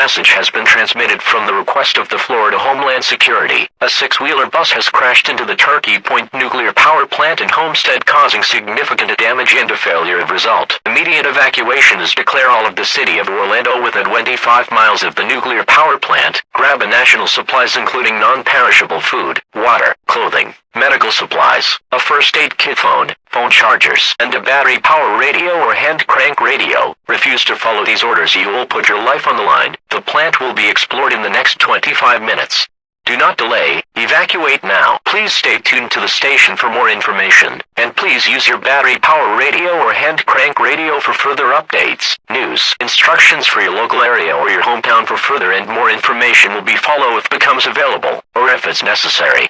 message has been transmitted from the request of the Florida Homeland Security. A six-wheeler bus has crashed into the Turkey Point nuclear power plant in Homestead, causing significant damage and a failure of result. Immediate evacuation is declared all of the city of Orlando within 25 miles of the nuclear power plant. Grab a national supplies including non-perishable food, water, clothing, medical supplies, a first aid kit, phone chargers, and a battery power radio or hand crank radio. Refuse to follow these orders, you will put your life on the line. The plant will be explored in the next 25 minutes. Do not delay, evacuate now. Please stay tuned to the station for more information, and please use your battery power radio or hand crank radio for further updates, news, instructions for your local area or your hometown. For further and more information will be followed if becomes available, or if it's necessary.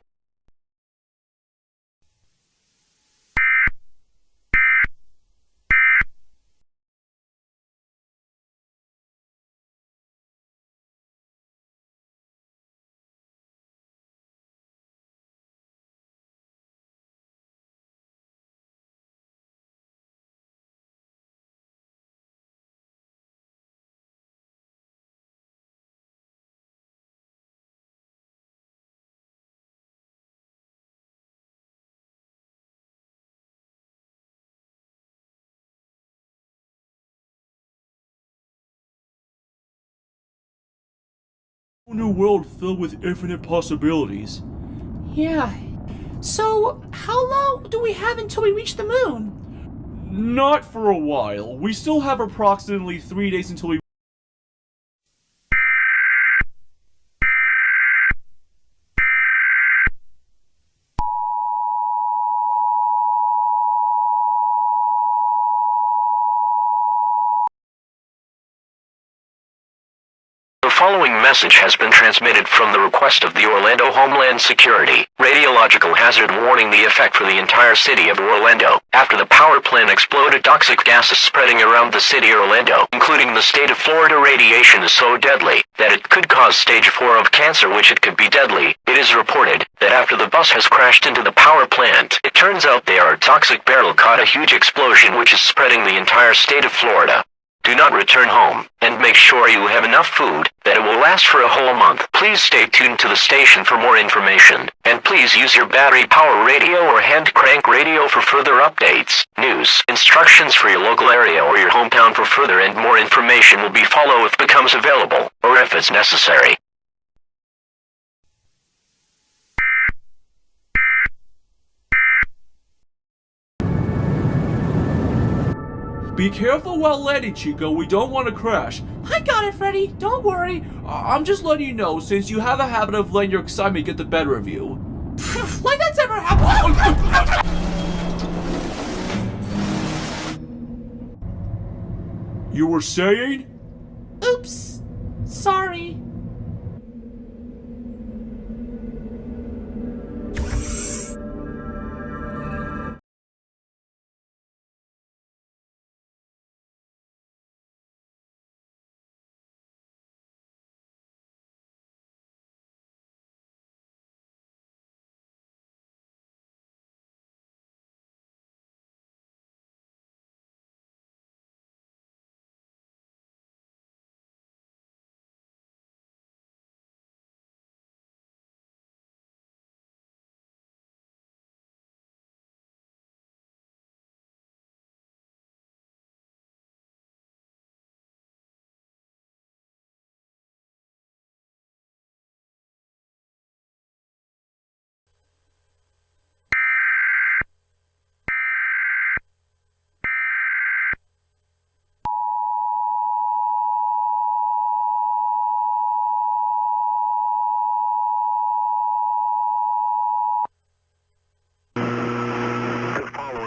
A new world filled with infinite possibilities. Yeah. So, how long do we have until we reach the moon? Not for a while. We still have approximately 3 days until we... The following message has been transmitted from the request of the Orlando Homeland Security. Radiological hazard warning: the effect for the entire city of Orlando. After the power plant exploded, toxic gases spreading around the city of Orlando, including the state of Florida. Radiation is so deadly that it could cause stage 4 of cancer, which it could be deadly. It is reported that after the bus has crashed into the power plant, it turns out there are toxic barrel caught a huge explosion which is spreading the entire state of Florida. Do not return home, and make sure you have enough food, that it will last for a whole month. Please stay tuned to the station for more information, and please use your battery power radio or hand crank radio for further updates, news, instructions for your local area or your hometown. For further and more information will be followed if becomes available, or if it's necessary. Be careful while landing, Chico. We don't want to crash. I got it, Freddy. Don't worry. I'm just letting you know, since you have a habit of letting your excitement get the better of you. Like that's ever happened. You were saying? Oops. Sorry.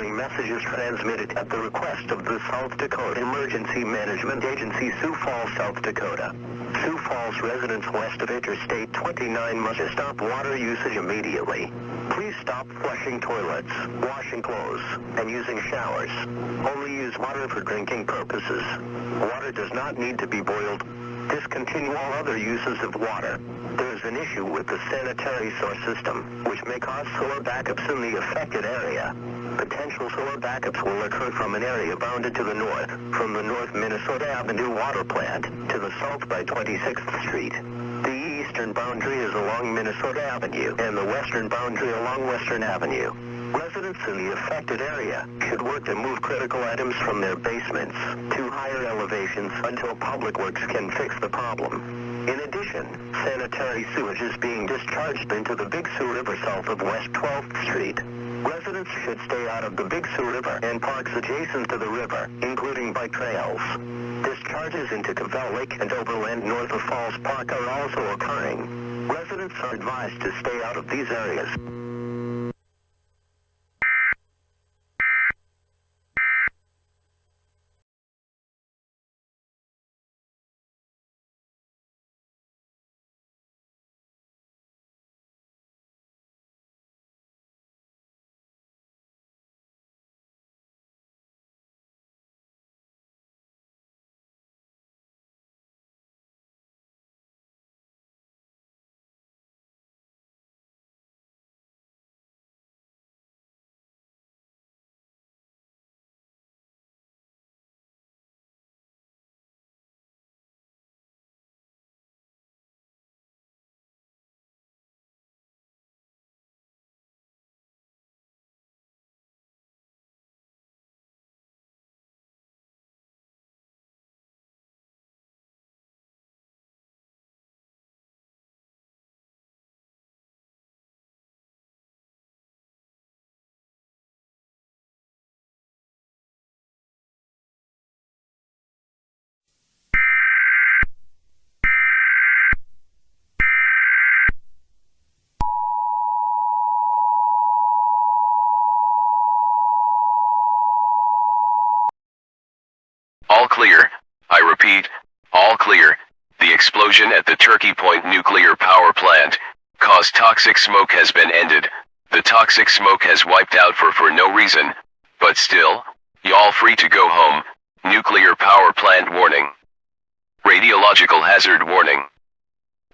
Messages transmitted at the request of the South Dakota Emergency Management Agency, Sioux Falls, South Dakota. Sioux Falls residents west of Interstate 29 must stop water usage immediately. Please stop flushing toilets, washing clothes, and using showers. Only use water for drinking purposes. Water does not need to be boiled. Discontinue all other uses of water. There is an issue with the sanitary source system, which may cause sewer backups in the affected area. Potential solar backups will occur from an area bounded to the north, from the North Minnesota Avenue water plant to the south by 26th Street. The eastern boundary is along Minnesota Avenue, and the western boundary along Western Avenue. Residents in the affected area should work to move critical items from their basements to higher elevations until Public Works can fix the problem. In addition, sanitary sewage is being discharged into the Big Sioux River south of West 12th Street. Residents should stay out of the Big Sioux River and parks adjacent to the river, including bike trails. Discharges into Cavell Lake and Overland north of Falls Park are also occurring. Residents are advised to stay out of these areas. All clear. I repeat, all clear. The explosion at the Turkey Point nuclear power plant caused toxic smoke has been ended. The toxic smoke has wiped out for no reason. But still, y'all free to go home. Nuclear power plant warning. Radiological hazard warning.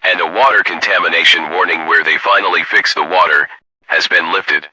And a water contamination warning where they finally fix the water has been lifted.